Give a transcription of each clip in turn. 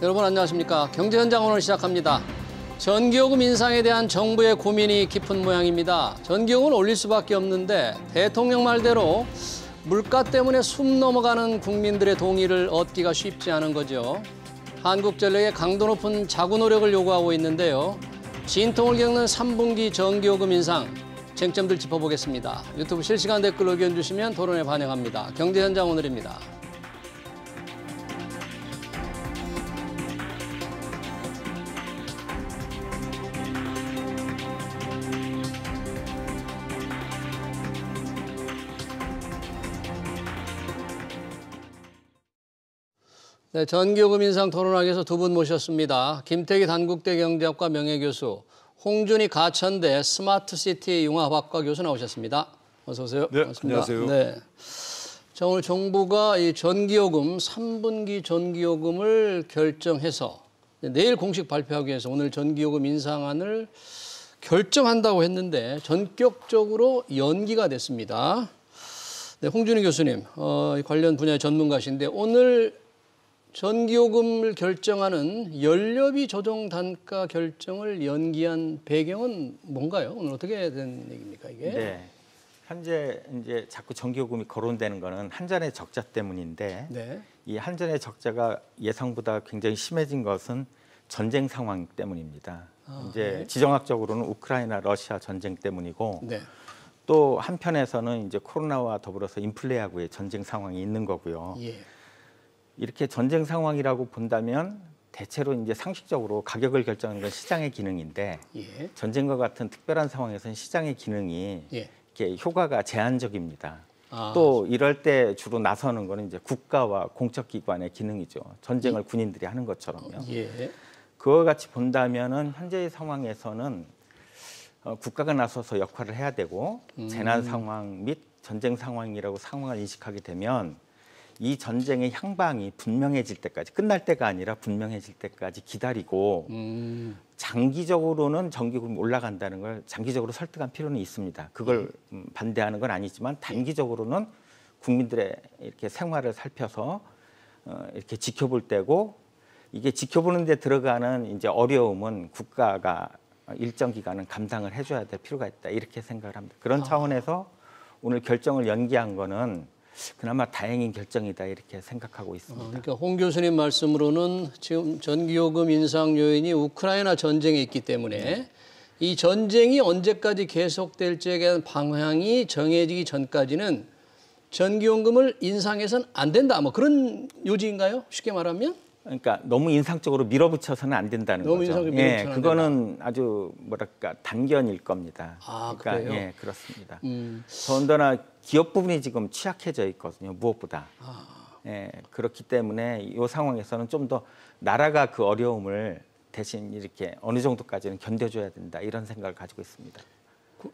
여러분 안녕하십니까. 경제현장 오늘 시작합니다. 전기요금 인상에 대한 정부의 고민이 깊은 모양입니다. 전기요금을 올릴 수밖에 없는데 대통령 말대로 물가 때문에 숨 넘어가는 국민들의 동의를 얻기가 쉽지 않은 거죠. 한국전력의 강도 높은 자구 노력을 요구하고 있는데요. 진통을 겪는 3분기 전기요금 인상, 쟁점들 짚어보겠습니다. 유튜브 실시간 댓글 의견 주시면 토론에 반영합니다. 경제현장 오늘입니다. 네, 전기요금 인상 토론하기 위해서 두 분 모셨습니다. 김태기 단국대 경제학과 명예교수, 홍준희 가천대 스마트시티 융합학과 교수 나오셨습니다. 어서 오세요. 네, 반갑습니다. 안녕하세요. 네. 자, 오늘 정부가 이 전기요금, 3분기 전기요금을 결정해서 내일 공식 발표하기 위해서 오늘 전기요금 인상안을 결정한다고 했는데 전격적으로 연기가 됐습니다. 네, 홍준희 교수님, 관련 분야의 전문가신데 오늘 전기요금을 결정하는 연료비 조정 단가 결정을 연기한 배경은 뭔가요? 오늘 어떻게 된 얘기입니까, 이게? 네. 현재 이제 자꾸 전기요금이 거론되는 거는 한전의 적자 때문인데 네. 이 한전의 적자가 예상보다 굉장히 심해진 것은 전쟁 상황 때문입니다. 이제 네. 지정학적으로는 우크라이나 러시아 전쟁 때문이고 네. 또 한편에서는 이제 코로나와 더불어서 인플레하고의 전쟁 상황이 있는 거고요. 예. 이렇게 전쟁 상황이라고 본다면 대체로 이제 상식적으로 가격을 결정하는 건 시장의 기능인데 예. 전쟁과 같은 특별한 상황에서는 시장의 기능이 예. 이렇게 효과가 제한적입니다. 아. 또 이럴 때 주로 나서는 거는 이제 국가와 공적기관의 기능이죠. 전쟁을 군인들이 하는 것처럼요. 예. 그와 같이 본다면은 현재의 상황에서는 국가가 나서서 역할을 해야 되고 재난 상황 및 전쟁 상황이라고 상황을 인식하게 되면 이 전쟁의 향방이 분명해질 때까지, 끝날 때가 아니라 분명해질 때까지 기다리고 장기적으로는 전기요금이 올라간다는 걸 장기적으로 설득할 필요는 있습니다. 그걸 반대하는 건 아니지만 단기적으로는 국민들의 이렇게 생활을 살펴서 이렇게 지켜볼 때고, 이게 지켜보는 데 들어가는 이제 어려움은 국가가 일정 기간은 감당을 해줘야 될 필요가 있다, 이렇게 생각을 합니다. 그런 차원에서 오늘 결정을 연기한 거는 그나마 다행인 결정이다, 이렇게 생각하고 있습니다. 그러니까 홍 교수님 말씀으로는 지금 전기요금 인상 요인이 우크라이나 전쟁에 있기 때문에 이 전쟁이 언제까지 계속될지에 대한 방향이 정해지기 전까지는 전기요금을 인상해서는 안 된다, 뭐 그런 요지인가요? 쉽게 말하면? 그러니까 너무 인상적으로 밀어붙여서는 안 된다는 너무 거죠. 인상적으로 밀어붙여서는 안 그거는 아주 뭐랄까 단견일 겁니다. 아, 그러니까 그래요? 예, 그렇습니다. 더군다나 기업 부분이 지금 취약해져 있거든요, 무엇보다. 예, 그렇기 때문에 이 상황에서는 좀 더 나라가 그 어려움을 대신 이렇게 어느 정도까지는 견뎌줘야 된다, 이런 생각을 가지고 있습니다.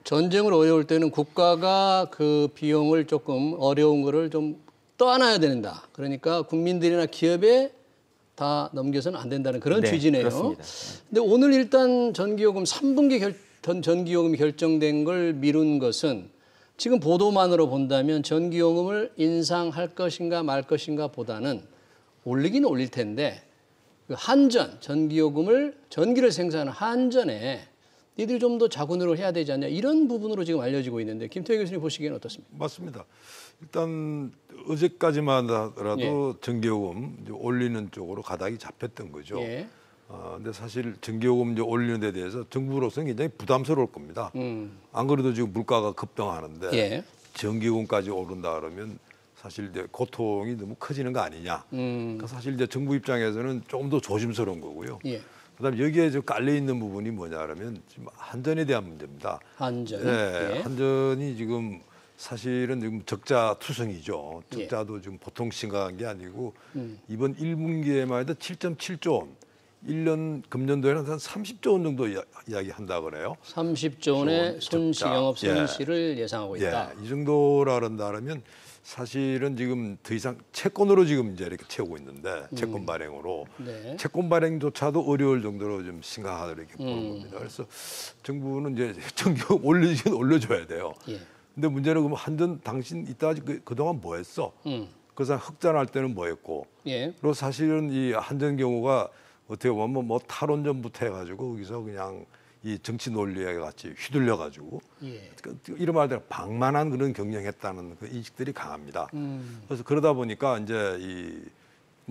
전쟁을 어려울 때는 국가가 그 비용을 조금 어려운 거를 좀 떠안아야 된다. 그러니까 국민들이나 기업에 다 넘겨서는 안 된다는 그런 네, 취지네요. 그렇습니다. 근데 오늘 일단 전기요금 3분기 전기요금이 결정된 걸 미룬 것은 지금 보도만으로 본다면 전기요금을 인상할 것인가 말 것인가 보다는 올리긴 올릴 텐데 그 한전, 전기를 생산하는 한전에 니들이 좀 더 자군으로 해야 되지 않냐, 이런 부분으로 지금 알려지고 있는데 김태희 교수님 보시기에는 어떻습니까? 맞습니다. 일단 어제까지만 하더라도 예. 전기요금 이제 올리는 쪽으로 가닥이 잡혔던 거죠. 예. 근데 사실 전기요금 이제 올리는 데 대해서 정부로서는 굉장히 부담스러울 겁니다. 안 그래도 지금 물가가 급등하는데 예. 전기요금까지 오른다 그러면 사실 이제 고통이 너무 커지는 거 아니냐. 그러니까 사실 이제 정부 입장에서는 조금 더 조심스러운 거고요. 예. 그다음에 여기에 좀 깔려 있는 부분이 뭐냐 그러면 지금 한전에 대한 문제입니다. 한전. 네, 예. 한전이 지금 사실은 지금 적자 투성이죠. 예. 적자도 지금 보통 심각한 게 아니고 이번 1분기에만 해도 7.7조 원, 1년 금년도에는 한 30조 원 정도 이야기한다 그래요. 30조 원의 손실, 적자. 영업 예. 손실을 예상하고 있다. 이 정도라 그런다면 사실은 지금 더 이상 채권으로 지금 이제 이렇게 채우고 있는데 채권 발행으로 네. 채권 발행조차도 어려울 정도로 좀 심각하다 이렇게 보는 겁니다. 그래서 정부는 이제 전기요금 올려줘야 돼요. 예. 근데 문제는 그럼 한전 당신 이따 그동안 뭐 했어? 그 사람 흑자날 때는 뭐했고. 예. 그리고 사실은 이 한전 경우가 어떻게 보면 뭐 탈원전부터 해가지고 거기서 그냥 이 정치 논리에 같이 휘둘려가지고 예. 이런 말대로 방만한 그런 경영했다는 그 인식들이 강합니다. 그래서 그러다 보니까 이제 이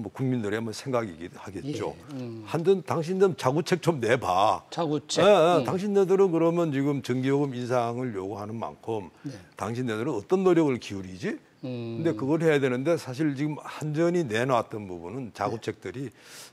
뭐 국민들의 한번 생각이기도 하겠죠. 예. 한전 당신들 자구책 좀 내봐. 자구책. 당신네들은 그러면 지금 전기요금 인상을 요구하는 만큼 당신네들은 어떤 노력을 기울이지? 근데 그걸 해야 되는데 사실 지금 한전이 내놨던 부분은 자구책들이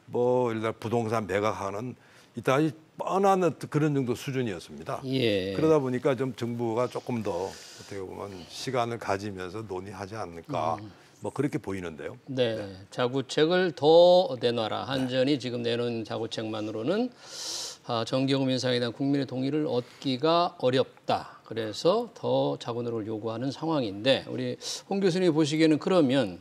뭐 예를 들어 부동산 매각하는 이따 뻔한 그런 정도 수준이었습니다. 예. 그러다 보니까 좀 정부가 조금 더 어떻게 보면 시간을 가지면서 논의하지 않을까 뭐 그렇게 보이는데요. 네, 자구책을 더 내놔라. 한전이 지금 내놓은 자구책만으로는 전기요금 인상에 대한 국민의 동의를 얻기가 어렵다. 그래서 더 자구노력을 요구하는 상황인데 우리 홍 교수님이 보시기에는 그러면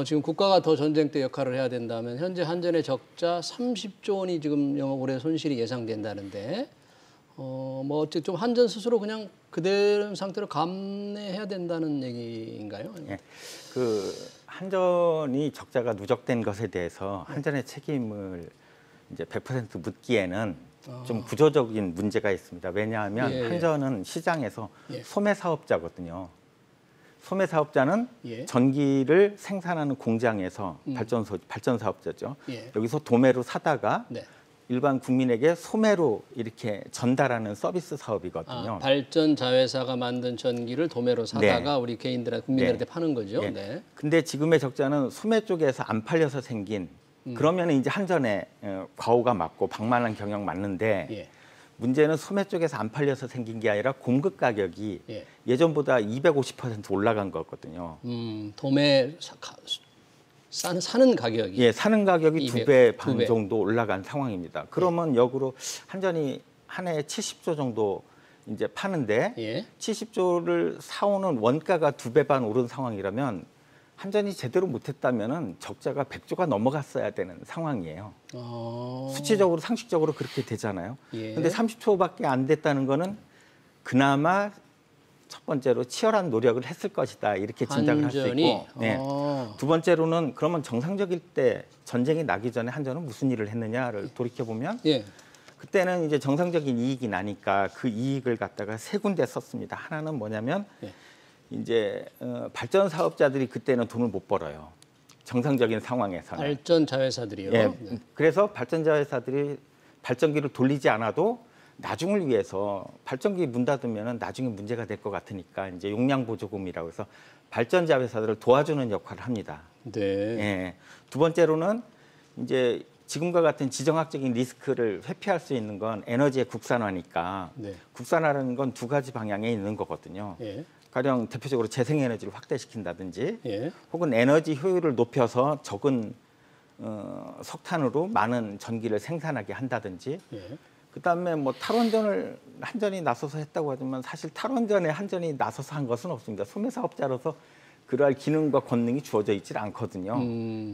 지금 국가가 더 전쟁 때 역할을 해야 된다면 현재 한전의 적자 30조 원이 지금 올해 손실이 예상된다는데 뭐 어쨌든 좀 한전 스스로 그냥 그대로 상태로 감내해야 된다는 얘기인가요? 예. 그 한전이 적자가 누적된 것에 대해서 한전의 책임을 이제 100% 묻기에는 좀 구조적인 문제가 있습니다. 왜냐하면 예. 한전은 시장에서 예. 소매 사업자거든요. 소매 사업자는 예. 전기를 생산하는 공장에서 발전 사업자죠. 예. 여기서 도매로 사다가 네. 일반 국민에게 소매로 이렇게 전달하는 서비스 사업이거든요. 발전 자회사가 만든 전기를 도매로 사다가 우리 개인들한테 국민들한테 파는 거죠. 네. 근데 지금의 적자는 소매 쪽에서 안 팔려서 생긴 그러면 이제 한전에 과오가 맞고 방만한 경영 맞는데 예. 문제는 소매 쪽에서 안 팔려서 생긴 게 아니라 공급 가격이 예. 예전보다 250% 올라간 거거든요. 도매 사는 가격이. 예, 사는 가격이 200, 2배 반 2배. 정도 올라간 상황입니다. 그러면 역으로 한전이 한 해에 70조 정도 이제 파는데 예. 70조를 사오는 원가가 2배 반 오른 상황이라면 한전이 제대로 못했다면은 적자가 100조가 넘어갔어야 되는 상황이에요. 수치적으로 상식적으로 그렇게 되잖아요. 예. 근데 30초밖에 안 됐다는 거는 그나마 첫 번째로 치열한 노력을 했을 것이다 이렇게 짐작을 할 수 한전이? 있고 네. 두 번째로는 그러면 정상적일 때 전쟁이 나기 전에 한전은 무슨 일을 했느냐를 돌이켜 보면 예. 그때는 이제 정상적인 이익이 나니까 그 이익을 갖다가 세 군데 썼습니다. 하나는 뭐냐면 예. 이제 발전 사업자들이 그때는 돈을 못 벌어요. 정상적인 상황에서는. 발전 자회사들이요. 예. 네. 그래서 발전자 회사들이 발전기를 돌리지 않아도 나중을 위해서 발전기 문 닫으면 나중에 문제가 될 것 같으니까 이제 용량 보조금이라고 해서 발전자 회사들을 도와주는 역할을 합니다. 네. 예. 두 번째로는 이제 지금과 같은 지정학적인 리스크를 회피할 수 있는 건 에너지의 국산화니까 네. 국산화라는 건 두 가지 방향에 있는 거거든요. 예. 가령 대표적으로 재생에너지를 확대시킨다든지 예. 혹은 에너지 효율을 높여서 적은 석탄으로 많은 전기를 생산하게 한다든지 예. 그다음에 뭐 탈원전을 한전이 나서서 했다고 하지만 사실 탈원전에 한전이 나서서 한 것은 없습니다. 소매 사업자로서 그러할 기능과 권능이 주어져 있질 않거든요.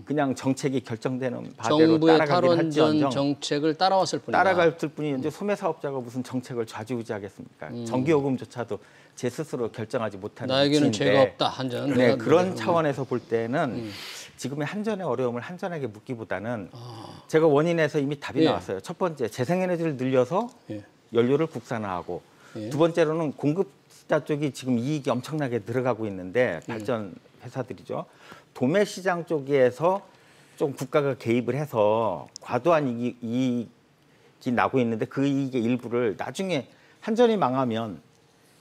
그냥 정책이 결정되는 바대로 정부의 따라가긴 탈원전 할지언정 정책을 따라왔을 뿐이다. 따라갈 뿐이는데 소매 사업자가 무슨 정책을 좌지우지하겠습니까? 전기요금조차도 제 스스로 결정하지 못하는 나에게는 위치인데 죄가 없다. 한전은. 네, 내가 그런 차원에서 볼 때는 지금의 한전의 어려움을 한전에게 묻기보다는 제가 원인에서 이미 답이 예. 나왔어요. 첫 번째, 재생에너지를 늘려서 예. 연료를 국산화하고 예. 두 번째로는 공급자 쪽이 지금 이익이 엄청나게 늘어가고 있는데 발전 회사들이죠. 도매 시장 쪽에서 좀 국가가 개입을 해서 과도한 이익이 나고 있는데 그 이익의 일부를 나중에 한전이 망하면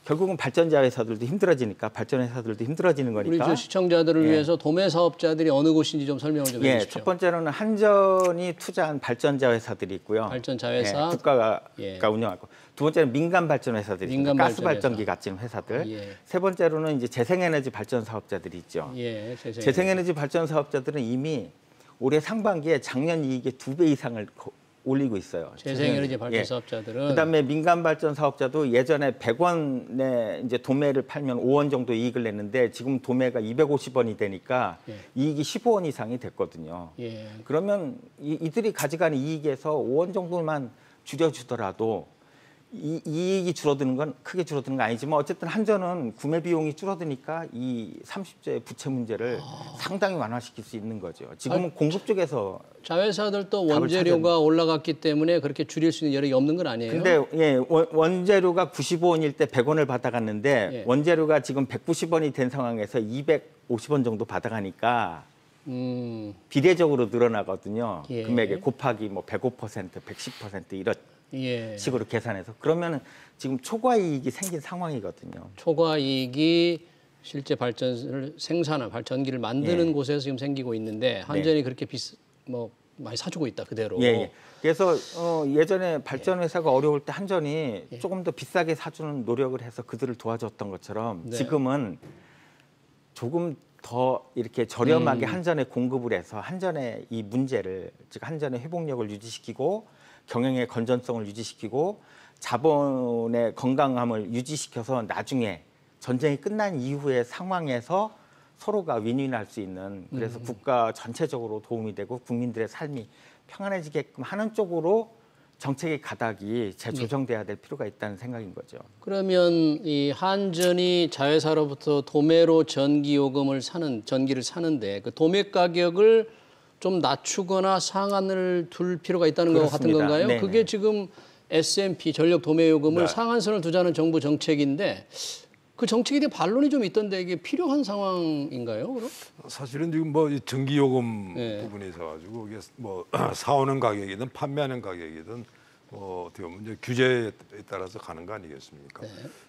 결국은 발전자 회사들도 힘들어지니까 발전 회사들도 힘들어지는 우리 거니까. 저 시청자들을 예. 위해서 도매 사업자들이 어느 곳인지 좀 설명을 좀 예, 해주십시오. 첫 번째로는 한전이 투자한 발전자 회사들이 있고요. 발전 자회사. 예, 국가가 예. 운영하고 두 번째는 민간 발전 회사들이 있습니다. 민간 가스 발전 발전기 같은 회사들. 예. 세 번째로는 이제 재생에너지 발전 사업자들이 있죠. 예, 재생에너지 발전 사업자들은 이미 올해 상반기에 작년 이익의 2배 이상을 올리고 있어요. 재생에너지 발전 예. 사업자들은 그다음에 민간 발전 사업자도 예전에 100원에 이제 도매를 팔면 5원 정도 이익을 냈는데 지금 도매가 250원이 되니까 예. 이익이 15원 이상이 됐거든요. 예. 그러면 이들이 가져가는 이익에서 5원 정도만 줄여주더라도 이익이 줄어드는 건 크게 줄어드는 건 아니지만 어쨌든 한전은 구매 비용이 줄어드니까 이 30조의 부채 문제를 상당히 완화시킬 수 있는 거죠. 지금은 공급 쪽에서 자회사들도 원재료가 올라갔기 때문에 그렇게 줄일 수 있는 여력이 없는 건 아니에요? 근데 예, 원재료가 95원일 때 100원을 받아갔는데 예. 원재료가 지금 190원이 된 상황에서 250원 정도 받아가니까 비례적으로 늘어나거든요. 예. 금액에 곱하기 뭐 105%, 110% 이런 예. 식으로 계산해서 그러면 지금 초과 이익이 생긴 상황이거든요. 초과 이익이 실제 발전을 생산한 전기를 만드는 예. 곳에서 지금 생기고 있는데 한전이 그렇게 많이 사주고 있다 그대로. 예, 예. 그래서 예전에 발전 회사가 어려울 때 한전이 조금 더 비싸게 사주는 노력을 해서 그들을 도와줬던 것처럼 네. 지금은 조금 더 이렇게 저렴하게 한전에 공급을 해서 한전의 이 문제를 즉 한전의 회복력을 유지시키고 경영의 건전성을 유지시키고 자본의 건강함을 유지시켜서 나중에 전쟁이 끝난 이후의 상황에서 서로가 윈윈할 수 있는 그래서 국가 전체적으로 도움이 되고 국민들의 삶이 평안해지게끔 하는 쪽으로 정책의 가닥이 재조정돼야 될 필요가 있다는 생각인 거죠. 그러면 이 한전이 자회사로부터 도매로 전기요금을 전기를 사는데 그 도매 가격을 좀 낮추거나 상한을 둘 필요가 있다는 것 같은 건가요? 네네. 그게 지금 S&P 전력 도매요금을 네. 상한선을 두자는 정부 정책인데 그 정책에 대해 반론이 좀 있던데 이게 필요한 상황인가요? 그럼? 사실은 지금 뭐 이 전기요금 네. 부분에 있어 가지고 이게 뭐 사오는 가격이든 판매하는 가격이든 뭐 어떻게 보면 이제 규제에 따라서 가는 거 아니겠습니까? 네.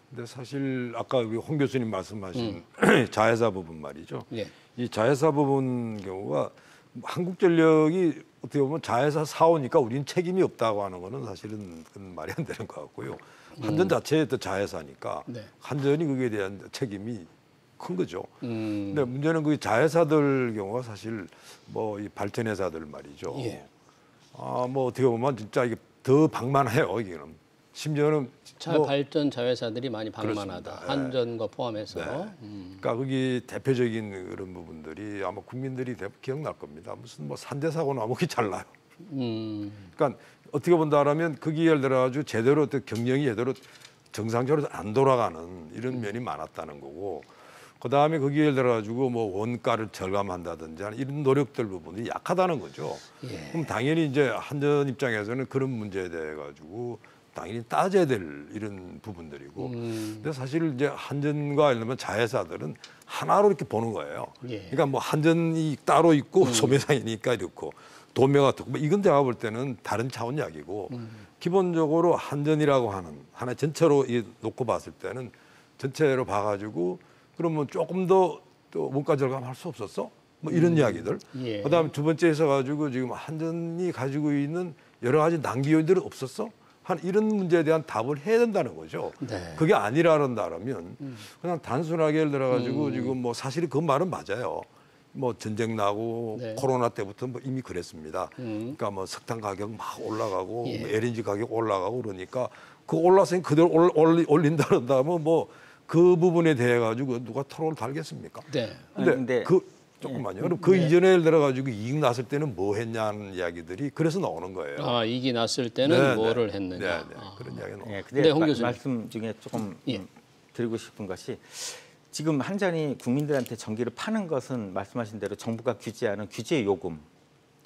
근데 사실 아까 우리 홍 교수님 말씀하신 자회사 부분 말이죠. 예. 이 자회사 부분 경우가 한국전력이 어떻게 보면 자회사 사오니까 우리는 책임이 없다고 하는 거는 사실은 그건 말이 안 되는 것 같고요. 한전 자체의 또 자회사니까 네. 한전이 거기에 대한 책임이 큰 거죠. 근데 문제는 그 자회사들 경우가 사실 뭐 이 발전회사들 말이죠. 예. 뭐 어떻게 보면 진짜 이게 더 방만해요. 이게는 심지어는 발전 자회사들이 많이 방만하다. 그렇습니다. 한전과 포함해서. 그러니까 거기 대표적인 그런 부분들이 아마 국민들이 기억날 겁니다. 무슨 뭐 산재 사고 나면 그게 잘 나요. 그러니까 어떻게 본다라면 거기에 들어가지고 제대로 또 경영이 제대로 정상적으로 안 돌아가는 이런 면이 많았다는 거고, 그 다음에 거기에 들어가지고 뭐 원가를 절감한다든지 하는 이런 노력들 부분이 약하다는 거죠. 예. 그럼 당연히 이제 한전 입장에서는 그런 문제에 대해 가지고 당연히 따져야 될 이런 부분들이고, 근데 사실 이제 한전과 예를 들면 자회사들은 하나로 이렇게 보는 거예요. 예. 그러니까 뭐 한전이 따로 있고 소매상이니까 이렇고 도매가 또 뭐 이건 제가 볼 때는 다른 차원 이야기고, 기본적으로 한전이라고 하는 하나 전체로 놓고 봤을 때는 전체로 봐가지고 그러면 조금 더 또 원가 절감할 수 없었어? 뭐 이런 이야기들. 예. 그다음에 두 번째 있어가지고 지금 한전이 가지고 있는 여러 가지 낭비 요인들은 없었어? 한 이런 문제에 대한 답을 해야 된다는 거죠. 네. 그게 아니라는다면 그냥 단순하게 예를 들어가지고 지금 뭐 사실 그 말은 맞아요. 뭐 전쟁 나고 네. 코로나 때부터 뭐 이미 그랬습니다. 그러니까 뭐 석탄 가격 막 올라가고 예. 뭐 LNG 가격 올라가고 그러니까 그 올라서 그대로 올린다 그런다면 뭐 그 부분에 대해 가지고 누가 토론을 달겠습니까? 네. 근데 그 조금만요. 그럼 그 이전에 예를 들어 가지고 이익 났을 때는 뭐 했냐는 이야기들이 그래서 나오는 거예요. 이익이 났을 때는 네, 뭐를 네. 했느냐. 네, 네. 그런 이야기가 나와요. 예, 근데 네, 홍 교수님. 말씀 중에 조금 예. 드리고 싶은 것이 지금 한전이 국민들한테 전기를 파는 것은 말씀하신 대로 정부가 규제하는 규제 요금,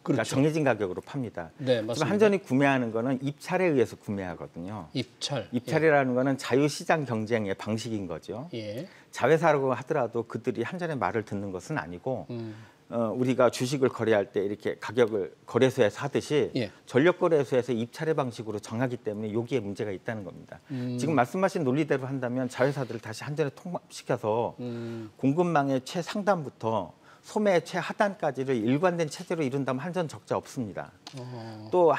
그러니까 그렇죠. 정해진 가격으로 팝니다. 네, 지금 맞습니다. 한전이 구매하는 거는 입찰에 의해서 구매하거든요. 입찰. 입찰이라는 거는 자유시장 경쟁의 방식인 거죠. 예. 자회사라고 하더라도 그들이 한전의 말을 듣는 것은 아니고 우리가 주식을 거래할 때 이렇게 가격을 거래소에서 하듯이 예. 전력거래소에서 입찰의 방식으로 정하기 때문에 여기에 문제가 있다는 겁니다. 지금 말씀하신 논리대로 한다면 자회사들을 다시 한전에 통합시켜서 공급망의 최상단부터 소매 최하단까지를 일관된 체제로 이룬다면 한전 적자 없습니다. 또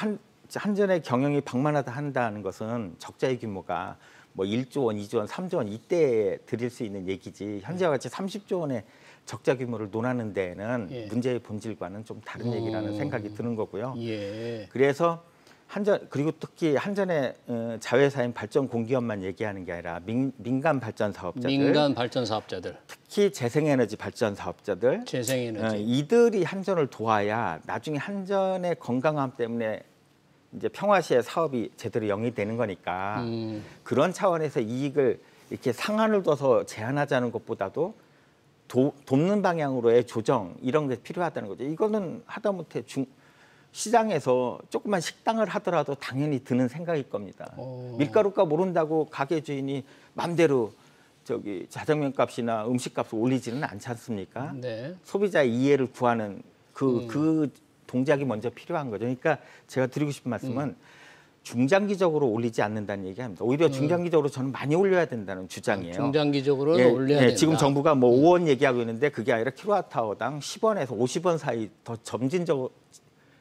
한전의 경영이 방만하다 한다는 것은 적자의 규모가 뭐 1조 원, 2조 원, 3조 원 이때에 드릴 수 있는 얘기지 현재와 같이 30조 원의 적자 규모를 논하는 데에는 예. 문제의 본질과는 좀 다른 얘기라는 생각이 드는 거고요. 예. 그래서 한전 그리고 특히 한전의 자회사인 발전 공기업만 얘기하는 게 아니라 민간 발전 사업자들, 민간 발전 사업자들, 특히 재생에너지 발전 사업자들, 재생에너지. 이들이 한전을 도와야 나중에 한전의 건강함 때문에 이제 평화시의 사업이 제대로 영위되는 거니까 그런 차원에서 이익을 이렇게 상한을 둬서 제한하자는 것보다도 돕는 방향으로의 조정 이런 게 필요하다는 거죠. 이거는 하다못해 시장에서 조그만 식당을 하더라도 당연히 드는 생각일 겁니다. 밀가루값 오른다고 가게 주인이 맘대로 저기 자장면 값이나 음식 값을 올리지는 않지 않습니까? 네. 소비자의 이해를 구하는 그 동작이 먼저 필요한 거죠. 그러니까 제가 드리고 싶은 말씀은 중장기적으로 올리지 않는다는 얘기합니다. 오히려 중장기적으로 저는 많이 올려야 된다는 주장이에요. 중장기적으로는 올려야 된다. 지금 정부가 뭐 5원 얘기하고 있는데 그게 아니라 킬로와트아워당 10원에서 50원 사이 더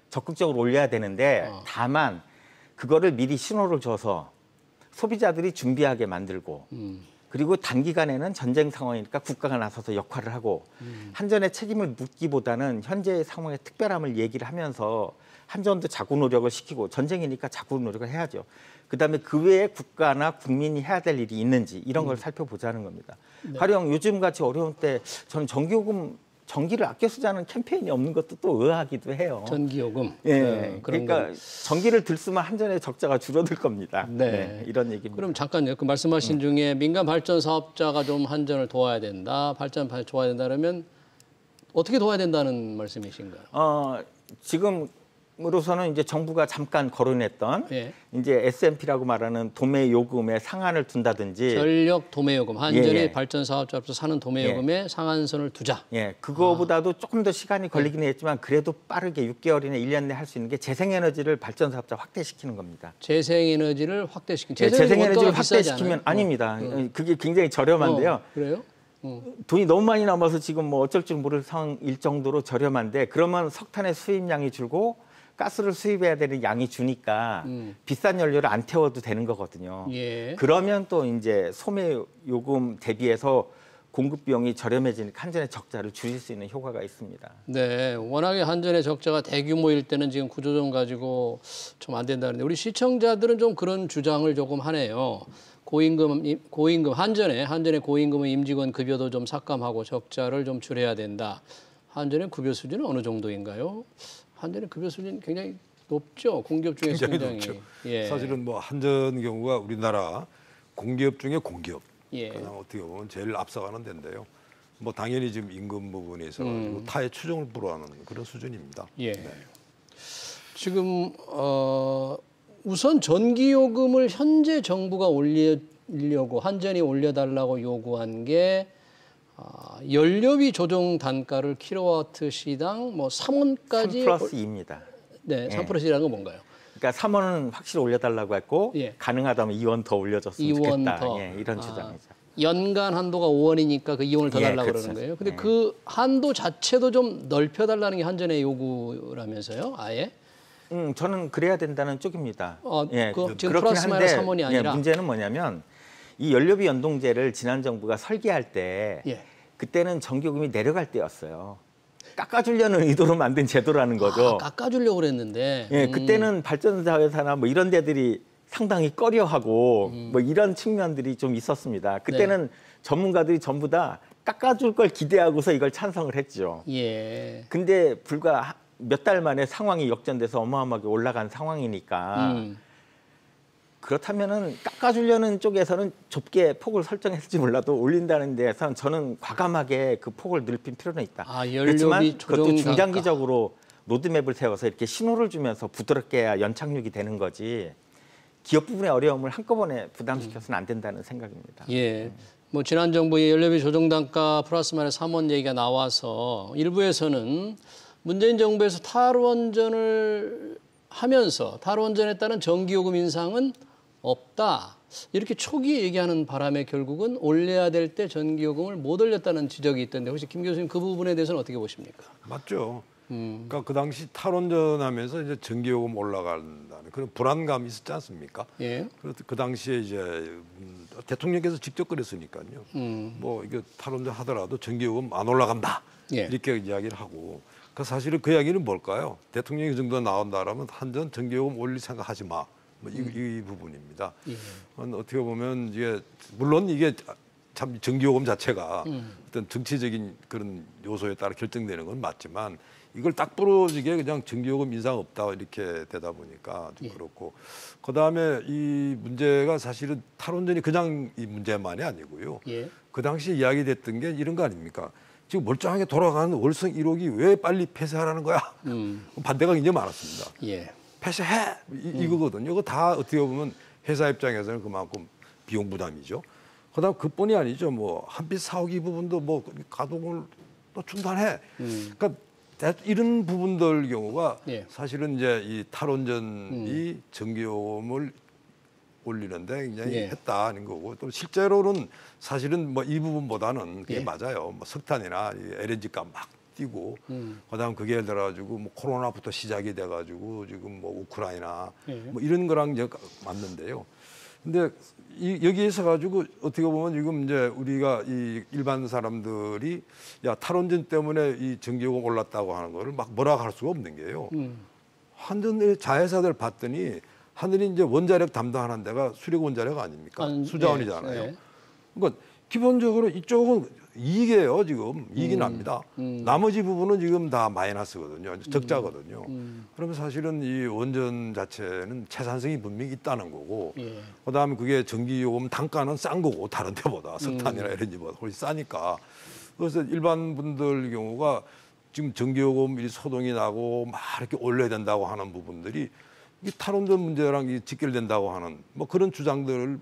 적극적으로 올려야 되는데 다만 그거를 미리 신호를 줘서 소비자들이 준비하게 만들고 그리고 단기간에는 전쟁 상황이니까 국가가 나서서 역할을 하고 한전의 책임을 묻기보다는 현재의 상황의 특별함을 얘기를 하면서 한전도 자구 노력을 시키고 전쟁이니까 자구 노력을 해야죠. 그다음에 그 외에 국가나 국민이 해야 될 일이 있는지 이런 걸 살펴보자는 겁니다. 네. 가령 요즘같이 어려운 때 저는 전기를 아껴 쓰자는 캠페인이 없는 것도 또 의아하기도 해요. 전기요금. 예, 그러니까 거. 전기를 들 쓰면 한전의 적자가 줄어들 겁니다. 네. 이런 얘기입니다. 그럼 잠깐요. 그 말씀하신 중에 민간 발전 사업자가 좀 한전을 도와야 된다. 도와야 된다 그러면 어떻게 도와야 된다는 말씀이신가요? 지금으로서는 이제 정부가 잠깐 거론했던 이제 S&P라고 말하는 도매 요금의 상한을 둔다든지 전력 도매 요금 한전이 발전 사업자 앞에서 사는 도매 요금에 상한선을 두자. 그거보다도 조금 더 시간이 걸리긴 했지만 그래도 빠르게 6개월이나 1년 내에 할 수 있는 게 재생에너지를 발전 사업자 확대시키는 겁니다. 재생에너지를 확대시키는. 재생에너지를 확대시키면 아닙니다. 그게 굉장히 저렴한데요. 그래요? 돈이 너무 많이 남아서 지금 뭐 어쩔 줄 모를 상황일 정도로 저렴한데 그러면 석탄의 수입량이 줄고 가스를 수입해야 되는 양이 주니까 비싼 연료를 안 태워도 되는 거거든요. 그러면 또 이제 소매 요금 대비해서 공급 비용이 저렴해지니까 한전의 적자를 줄일 수 있는 효과가 있습니다. 네, 워낙에 한전의 적자가 대규모일 때는 지금 구조조정 가지고 좀 안 된다는데 우리 시청자들은 좀 그런 주장을 조금 하네요. 고임금 한전의 고임금은 임직원 급여도 좀 삭감하고 적자를 좀 줄여야 된다. 한전의 급여 수준은 어느 정도인가요? 한전의 급여 수준 굉장히 높죠. 공기업 중에서 굉장히 높죠. 사실은 뭐 한전 경우가 우리나라 공기업 중에 공기업 그냥 어떻게 보면 제일 앞서가는 데인데요. 뭐 당연히 지금 임금 부분에 있어가지고 타의 추종을 불허하는 그런 수준입니다. 네. 지금 우선 전기요금을 현재 정부가 올리려고 한전이 올려달라고 요구한 게 연료비 조정 단가를 킬로와트 시당 뭐 3원까지 3+2입니다. 네, 3+2라는 건 뭔가요? 그러니까 3원은 확실히 올려달라고 했고 가능하다면 2원 더 올려줬으면 2원 좋겠다. 더. 이런 주장이죠. 연간 한도가 5원이니까 그 2원을 더 달라고 그러는 거예요. 근데 그 한도 자체도 좀 넓혀달라는 게 한전의 요구라면서요, 아예? 저는 그래야 된다는 쪽입니다. 지금 플러스 마이너스 3원이 아니라. 문제는 뭐냐면 이 연료비 연동제를 지난 정부가 설계할 때 그때는 전기요금이 내려갈 때였어요. 깎아주려는 의도로 만든 제도라는 거죠. 깎아주려고 그랬는데. 그때는 발전사 회사나 뭐 이런 데들이 상당히 꺼려하고 뭐 이런 측면들이 좀 있었습니다. 그때는 전문가들이 전부 다 깎아줄 걸 기대하고서 이걸 찬성을 했죠. 근데 불과 몇 달 만에 상황이 역전돼서 어마어마하게 올라간 상황이니까 그렇다면은 깎아주려는 쪽에서는 좁게 폭을 설정했을지 몰라도 올린다는 데에서는 저는 과감하게 그 폭을 넓힐 필요는 있다. 그렇지만 그것도 중장기적으로 로드맵을 세워서 이렇게 신호를 주면서 부드럽게 해야 연착륙이 되는 거지 기업 부분의 어려움을 한꺼번에 부담시켜서는 안 된다는 생각입니다. 뭐 지난 정부의 연료비 조정 단가 플러스 마이너스 3원 얘기가 나와서 일부에서는 문재인 정부에서 탈원전을 하면서 탈원전에 따른 전기요금 인상은 없다. 이렇게 초기에 얘기하는 바람에 결국은 올려야 될 때 전기요금을 못 올렸다는 지적이 있던데 혹시 김 교수님 그 부분에 대해서는 어떻게 보십니까? 맞죠. 그러니까 그 당시 탈원전하면서 이제 전기요금 올라간다는 그런 불안감이 있었지 않습니까? 그 당시에 이제 대통령께서 직접 그랬으니까요. 뭐 이게 탈원전 하더라도 전기요금 안 올라간다 이렇게 이야기를 하고. 그 사실은 그 이야기는 뭘까요? 대통령이 이 정도 나온다라면 한전 전기요금 올릴 생각하지 마. 뭐 이 부분입니다. 어떻게 보면 이게 물론 이게 참 전기요금 자체가 어떤 정치적인 그런 요소에 따라 결정되는 건 맞지만 이걸 딱 부러지게 그냥 전기요금 인상 없다 이렇게 되다 보니까 좀 그렇고 그다음에 이 문제가 사실은 탈원전이 그냥 이 문제만이 아니고요. 그 당시 이야기됐던 게 이런 거 아닙니까? 지금 멀쩡하게 돌아가는 월성 1호기 왜 빨리 폐쇄하라는 거야? 반대가 굉장히 많았습니다. 폐쇄해 이거거든요. 이거 다 어떻게 보면 회사 입장에서는 그만큼 비용 부담이죠. 그다음 그뿐이 아니죠. 뭐 한빛 사호기 부분도 뭐 가동을 또 중단해. 그러니까 이런 부분들 경우가 사실은 이제 이 탈원전이 전기요금을 올리는데 굉장히 했다는 거고 또 실제로는 사실은 뭐 이 부분보다는 그게 맞아요. 뭐 석탄이나 LNG 값 막 뛰고 그다음 그게 예를 들어가지고 뭐 코로나부터 시작이 돼가지고 지금 뭐 우크라이나 뭐 이런 거랑 이제 맞는데요. 근데 여기에서 가지고 어떻게 보면 지금 이제 우리가 이 일반 사람들이 야 탈원전 때문에 이 전기요금 올랐다고 하는 거를 막 뭐라 할 수가 없는 게요. 한전의 자회사들 봤더니 하늘이 이제 원자력 담당하는 데가 수력 원자력 아닙니까? 수자원이잖아요. 그러니까 기본적으로 이쪽은 이익이에요, 지금. 이익이 납니다. 나머지 부분은 지금 다 마이너스거든요. 적자거든요. 그러면 사실은 이 원전 자체는 채산성이 분명히 있다는 거고 그다음에 그게 전기요금 단가는 싼 거고 다른 데보다 석탄이나 LNG보다 훨씬 싸니까 그래서 일반 분들 경우가 지금 전기요금 소동이 나고 막 이렇게 올려야 된다고 하는 부분들이 이 탈원전 문제랑 직결된다고 하는 뭐 그런 주장들을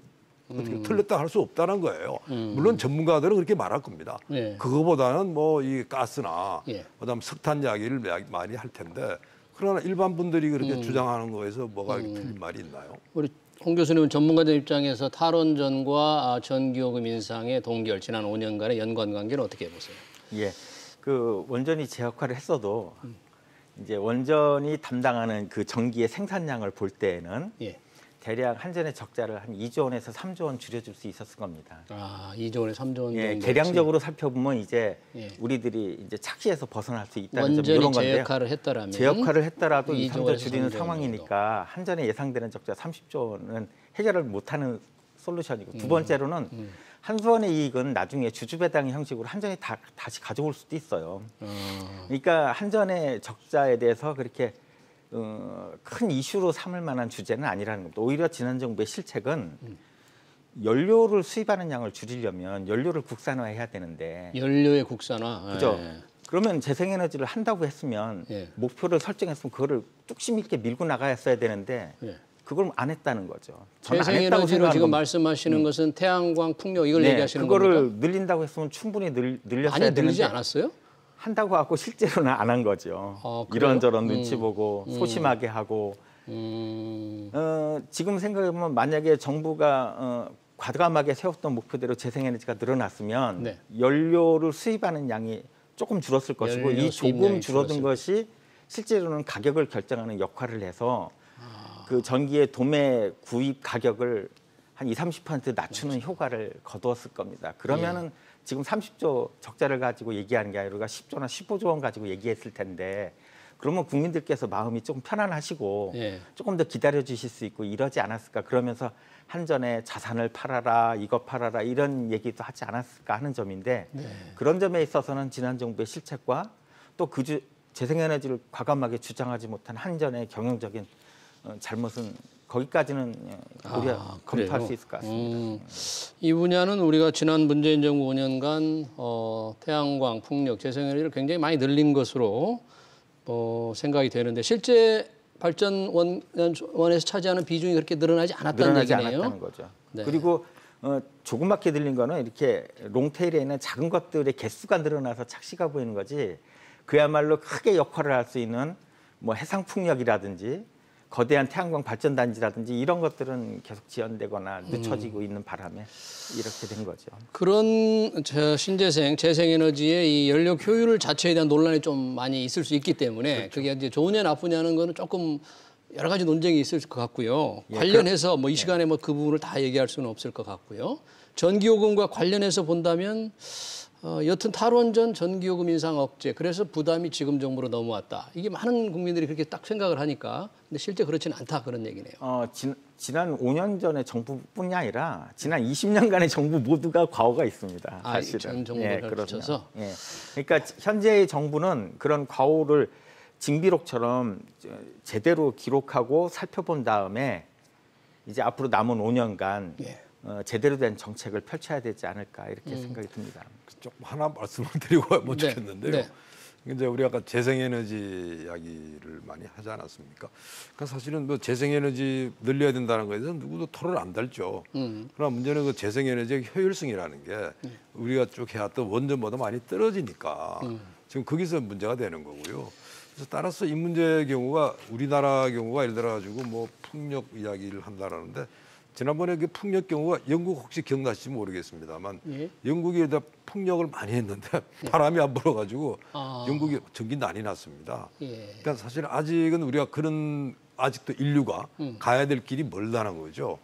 어떻게 틀렸다 할 수 없다는 거예요. 물론 전문가들은 그렇게 말할 겁니다. 그거보다는 뭐 이 가스나 그다음 석탄 이야기를 많이 할 텐데 그러나 일반 분들이 그렇게 주장하는 거에서 뭐가 틀린 말이 있나요? 우리 홍 교수님은 전문가들 입장에서 탈원전과 전기요금 인상의 동결 지난 5년간의 연관 관계는 어떻게 보세요? 그 원전이 제 역할을 했어도 이제 원전이 담당하는 그 전기의 생산량을 볼 때에는 대략 한전의 적자를 한 2조 원에서 3조 원 줄여줄 수 있었을 겁니다. 2조 원에서 3조 원 정도. 계량적으로 살펴보면 이제 우리들이 이제 착시에서 벗어날 수 있다는 점 이런 건데요. 제 역할을 했다라면 제 역할을 했더라도 2, 3조 줄이는 3조 상황이니까 한전에 예상되는 적자 30조 원은 해결을 못하는 솔루션이고 두 번째로는 한수원의 이익은 나중에 주주배당 형식으로 한전이 다시 가져올 수도 있어요. 그러니까 한전의 적자에 대해서 그렇게 큰 이슈로 삼을 만한 주제는 아니라는 겁니다. 오히려 지난 정부의 실책은 연료를 수입하는 양을 줄이려면 연료를 국산화해야 되는데 연료의 국산화. 그죠? 그러면 재생에너지를 한다고 했으면 목표를 설정했으면 그거를 뚝심 있게 밀고 나가야 되는데 그걸 안 했다는 거죠. 재생에너지로 지금 말씀하시는 것은 태양광, 풍력 이걸 얘기하시는 겁니까? 그거를 늘린다고 했으면 충분히 늘렸어야 되는데 늘리지 않았어요? 한다고 하고 실제로는 안 한 거죠. 이런저런 눈치 보고 소심하게 하고 지금 생각해보면 만약에 정부가 과감하게 세웠던 목표대로 재생에너지가 늘어났으면 연료를 수입하는 양이 조금 줄었을 것이고 이 조금 줄어든 것이 실제로는 가격을 결정하는 역할을 해서 그 전기의 도매 구입 가격을 한 20-30% 낮추는 효과를 거두었을 겁니다. 그러면은 지금 30조 적자를 가지고 얘기하는 게 아니라 10조나 15조 원 가지고 얘기했을 텐데 그러면 국민들께서 마음이 조금 편안하시고 조금 더 기다려 주실 수 있고 이러지 않았을까. 그러면서 한전에 자산을 팔아라 이거 팔아라 이런 얘기도 하지 않았을까 하는 점인데 그런 점에 있어서는 지난 정부의 실책과 또 재생에너지를 과감하게 주장하지 못한 한전의 경영적인 잘못은 거기까지는 우리가 검토할 수 있을 것 같습니다. 이 분야는 우리가 지난 문재인 정부 5년간 태양광, 풍력, 재생에너지를 굉장히 많이 늘린 것으로 생각이 되는데 실제 발전원에서 차지하는 비중이 그렇게 늘어나지 않았다는 얘기네요. 않았다는 거죠. 그리고 조그맣게 늘린 거는 이렇게 롱테일에 있는 작은 것들의 개수가 늘어나서 착시가 보이는 거지 그야말로 크게 역할을 할 수 있는 뭐 해상풍력이라든지 거대한 태양광 발전단지라든지 이런 것들은 계속 지연되거나 늦춰지고 있는 바람에 이렇게 된 거죠. 그런 신재생, 재생에너지의 이 연료 효율 자체에 대한 논란이 좀 많이 있을 수 있기 때문에 그게 이제 좋으냐 나쁘냐는 거는 조금 여러 가지 논쟁이 있을 것 같고요. 관련해서 뭐 이 시간에 뭐 그 부분을 다 얘기할 수는 없을 것 같고요. 전기요금과 관련해서 본다면 여튼 탈원전 전기요금 인상 억제 그래서 부담이 지금 정부로 넘어왔다. 이게 많은 국민들이 그렇게 딱 생각을 하니까 근데 실제 그렇지는 않다 그런 얘기네요. 지난 5년 전의 정부뿐이 아니라 지난 20년간의 정부 모두가 과오가 있습니다. 사실은. 전 정부를 합쳐서. 예. 그러니까 현재의 정부는 그런 과오를 징비록처럼 제대로 기록하고 살펴본 다음에 이제 앞으로 남은 5년간 제대로 된 정책을 펼쳐야 되지 않을까 이렇게 생각이 듭니다. 조금 하나 말씀을 드리고 못 네. 좋겠는데요. 네. 이제 우리 아까 재생에너지 이야기를 많이 하지 않았습니까? 그러니까 사실은 뭐 재생에너지 늘려야 된다는 거에 대해서 누구도 토론을 안 달죠. 그러나 문제는 그 재생에너지의 효율성이라는 게 우리가 쭉 해왔던 원전보다 많이 떨어지니까 지금 거기서 문제가 되는 거고요. 그래서 따라서 이 문제의 경우가 우리나라 경우가 예를 들어 가지고 뭐 풍력 이야기를 한다라는데 지난번에 그 풍력 경우가 영국 혹시 기억나실지 모르겠습니다만 영국이 풍력을 많이 했는데 바람이 안 불어가지고 영국이 전기 난이 났습니다. 그러니까 사실 아직은 우리가 그런 아직도 인류가 가야 될 길이 멀다는 거죠.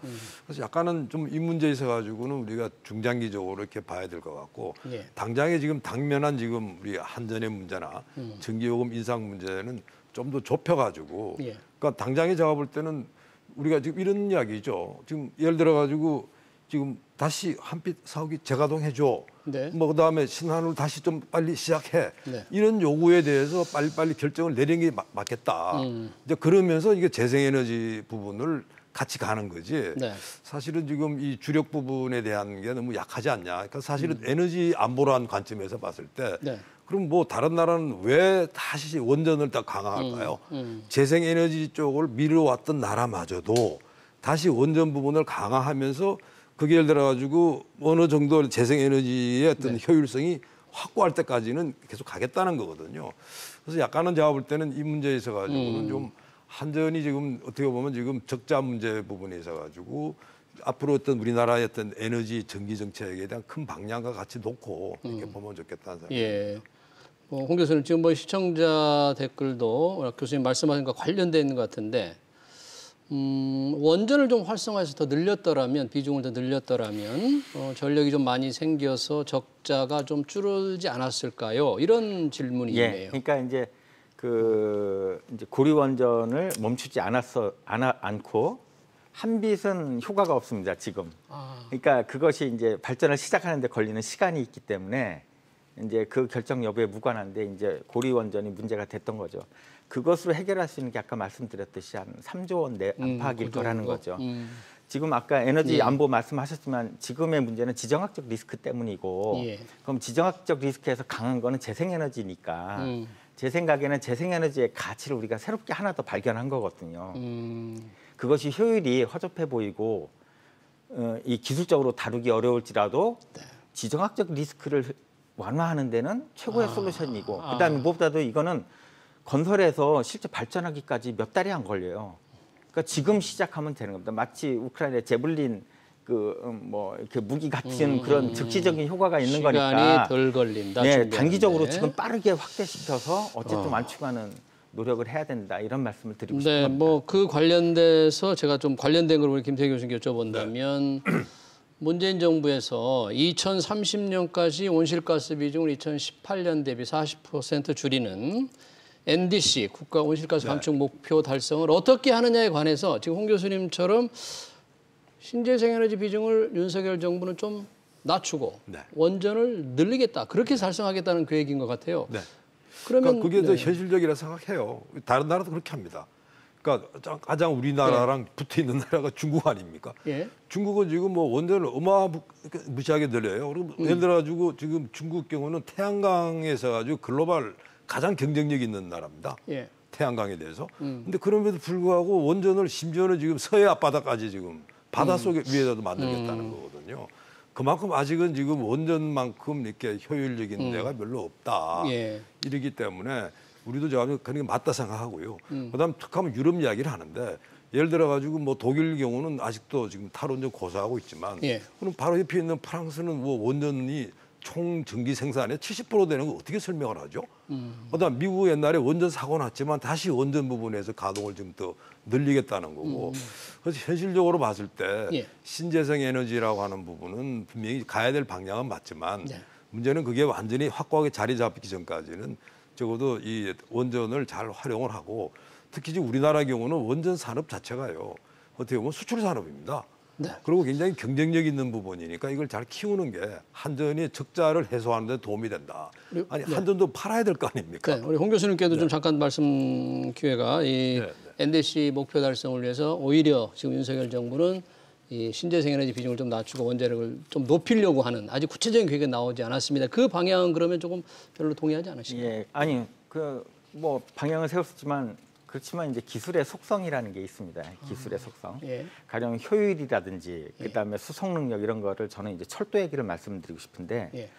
그래서 약간은 좀 이 문제에 있어 가지고는 우리가 중장기적으로 이렇게 봐야 될 것 같고 당장에 지금 당면한 지금 우리 한전의 문제나 전기요금 인상 문제는 좀 더 좁혀가지고 그러니까 당장에 제가 볼 때는 우리가 지금 이런 이야기죠. 지금 예를 들어 가지고 지금 다시 한빛 사업이 재가동해줘. 뭐 그다음에 신한울 다시 좀 빨리 시작해. 이런 요구에 대해서 빨리빨리 결정을 내리는 게 맞겠다. 이제 그러면서 이게 재생에너지 부분을 같이 가는 거지. 사실은 지금 이 주력 부분에 대한 게 너무 약하지 않냐. 그러니까 사실은 에너지 안보라는 관점에서 봤을 때 그럼 뭐 다른 나라는 왜 다시 원전을 다 강화할까요? 재생에너지 쪽을 미뤄왔던 나라마저도 다시 원전 부분을 강화하면서 그게 예를 들어 가지고 어느 정도 재생에너지의 어떤 효율성이 확고할 때까지는 계속 가겠다는 거거든요. 그래서 약간은 제가 볼 때는 이 문제에 있어 가지고는 좀 한전이 지금 어떻게 보면 지금 적자 문제 부분에 있어 가지고 앞으로 어떤 우리나라의 어떤 에너지 전기 정책에 대한 큰 방향과 같이 놓고 이렇게 보면 좋겠다는 생각입니다. 홍 교수님 지금 뭐 시청자 댓글도 교수님 말씀하신 것과 관련돼 있는 것 같은데 원전을 좀 활성화해서 더 늘렸더라면 비중을 더 늘렸더라면 전력이 좀 많이 생겨서 적자가 좀 줄어들지 않았을까요? 이런 질문이 있네요. 그러니까 이제 이제 고리 원전을 멈추지 않고 한빛은 효과가 없습니다 지금. 그러니까 그것이 이제 발전을 시작하는데 걸리는 시간이 있기 때문에 이제 그 결정 여부에 무관한데 이제 고리 원전이 문제가 됐던 거죠. 그것으로 해결할 수 있는 게 아까 말씀드렸듯이 한 3조 원 내 안팎일 거라는 거죠. 지금 아까 에너지 안보 말씀하셨지만 지금의 문제는 지정학적 리스크 때문이고 그럼 지정학적 리스크에서 강한 거는 재생에너지니까 제 생각에는 재생에너지의 가치를 우리가 새롭게 하나 더 발견한 거거든요. 그것이 효율이 허접해 보이고 이 기술적으로 다루기 어려울지라도 지정학적 리스크를 완화하는 데는 최고의 솔루션이고 그다음에 무엇보다도 이거는 건설에서 실제 발전하기까지 몇 달이 안 걸려요. 그러니까 지금 시작하면 되는 겁니다. 마치 우크라이나의 제블린 뭐 이렇게 무기 같은 그런 즉시적인 효과가 있는 거니까 시간이 덜 걸린다. 단기적으로 지금 빠르게 확대시켜서 어쨌든 완충하는 노력을 해야 된다 이런 말씀을 드리고 싶습니다. 뭐 그 관련돼서 제가 좀 관련된 걸 우리 김태희 교수님께 여쭤본다면 문재인 정부에서 2030년까지 온실가스 비중을 2018년 대비 40% 줄이는 NDC 국가 온실가스 감축 목표 달성을 어떻게 하느냐에 관해서 지금 홍 교수님처럼 신재생에너지 비중을 윤석열 정부는 좀 낮추고 원전을 늘리겠다 그렇게 달성하겠다는 계획인 것 같아요. 그러면 그게 더 현실적이라 생각해요. 다른 나라도 그렇게 합니다. 그러니까 가장 우리나라랑 붙어 있는 나라가 중국 아닙니까? 중국은 지금 뭐 원전을 어마무시하게 늘려요. 그리고 예를 들어 가지고 지금 중국 경우는 태양광에서 가지고 글로벌 가장 경쟁력 있는 나라입니다. 태양광에 대해서. 근데 그럼에도 불구하고 원전을 심지어는 지금 서해 앞바다까지 지금 바닷속 위에다도 만들겠다는 거거든요. 그만큼 아직은 지금 원전만큼 이렇게 효율적인 데가 별로 없다. 이러기 때문에 우리도 제가 그런 게 맞다 생각하고요. 그다음 특하면 유럽 이야기를 하는데 예를 들어 가지고 뭐 독일 경우는 아직도 지금 탈원전 고사하고 있지만 그럼 바로 옆에 있는 프랑스는 뭐 원전이 총 전기 생산의 70% 되는 거 어떻게 설명을 하죠? 그다음 미국 옛날에 원전 사고 났지만 다시 원전 부분에서 가동을 좀 더 늘리겠다는 거고. 그래서 현실적으로 봤을 때 신재생 에너지라고 하는 부분은 분명히 가야 될 방향은 맞지만 문제는 그게 완전히 확고하게 자리 잡기 전까지는 적어도 이 원전을 잘 활용을 하고 특히 지금 우리나라 경우는 원전 산업 자체가요. 어떻게 보면 수출 산업입니다. 네. 그리고 굉장히 경쟁력 있는 부분이니까 이걸 잘 키우는 게 한전이 적자를 해소하는 데 도움이 된다. 아니 한전도 팔아야 될 거 아닙니까? 네, 우리 홍 교수님께도 좀 잠깐 말씀 기회가 이 NDC 목표 달성을 위해서 오히려 지금 윤석열 정부는 이 신재생에너지 비중을 좀 낮추고 원자력을 좀 높이려고 하는 아직 구체적인 계획은 나오지 않았습니다. 그 방향은 그러면 조금 별로 동의하지 않으신가요? 예, 아니 뭐 방향을 세웠지만 그렇지만 이제 기술의 속성이라는 게 있습니다. 기술의 속성. 예. 가령 효율이라든지 그다음에 수송 능력 이런 거를 저는 이제 철도 얘기를 말씀드리고 싶은데 예.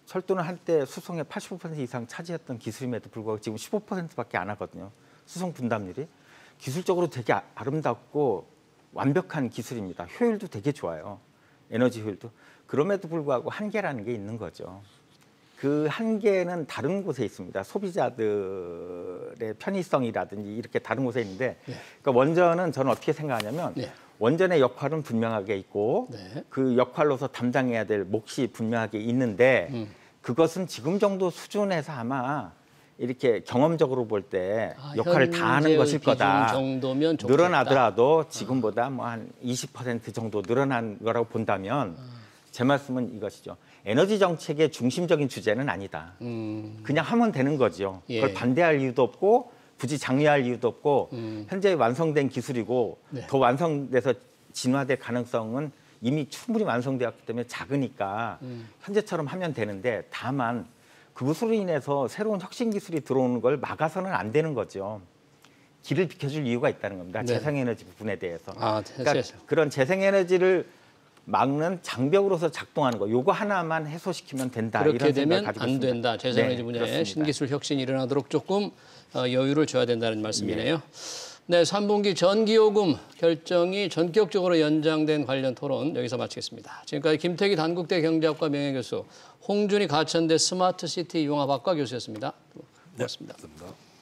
철도는 한때 수송의 85% 이상 차지했던 기술임에도 불구하고 지금 15%밖에 안 하거든요. 수송 분담률이. 기술적으로 되게 아름답고 완벽한 기술입니다. 효율도 되게 좋아요. 에너지 효율도. 그럼에도 불구하고 한계라는 게 있는 거죠. 그 한계는 다른 곳에 있습니다. 소비자들의 편의성이라든지 이렇게 다른 곳에 있는데 그러니까 원전은 저는 어떻게 생각하냐면 원전의 역할은 분명하게 있고 그 역할로서 담당해야 될 몫이 분명하게 있는데 그것은 지금 정도 수준에서 아마 이렇게 경험적으로 볼 때 역할을 다 하는 것일 거다. 정도면 늘어나더라도 지금보다 뭐 한 20% 정도 늘어난 거라고 본다면 제 말씀은 이것이죠. 에너지 정책의 중심적인 주제는 아니다. 그냥 하면 되는 거죠. 그걸 반대할 이유도 없고 굳이 장려할 이유도 없고 현재 완성된 기술이고 더 완성돼서 진화될 가능성은 이미 충분히 완성되었기 때문에 작으니까 현재처럼 하면 되는데 다만 그것으로 인해서 새로운 혁신 기술이 들어오는 걸 막아서는 안 되는 거죠. 길을 비켜줄 이유가 있다는 겁니다. 재생에너지 부분에 대해서. 그러니까 그런 재생에너지를 막는 장벽으로서 작동하는 거. 요거 하나만 해소시키면 된다. 그렇게 이런 되면 가지고 안 있습니다. 된다. 재생에너지 분야에 그렇습니다. 신기술 혁신이 일어나도록 조금 여유를 줘야 된다는 말씀이네요. 네, 3분기 전기요금 결정이 전격적으로 연장된 관련 토론 여기서 마치겠습니다. 지금까지 김태기 단국대 경제학과 명예교수, 홍준희 가천대 스마트시티 융합학과 교수였습니다. 고맙습니다. 네, 감사합니다.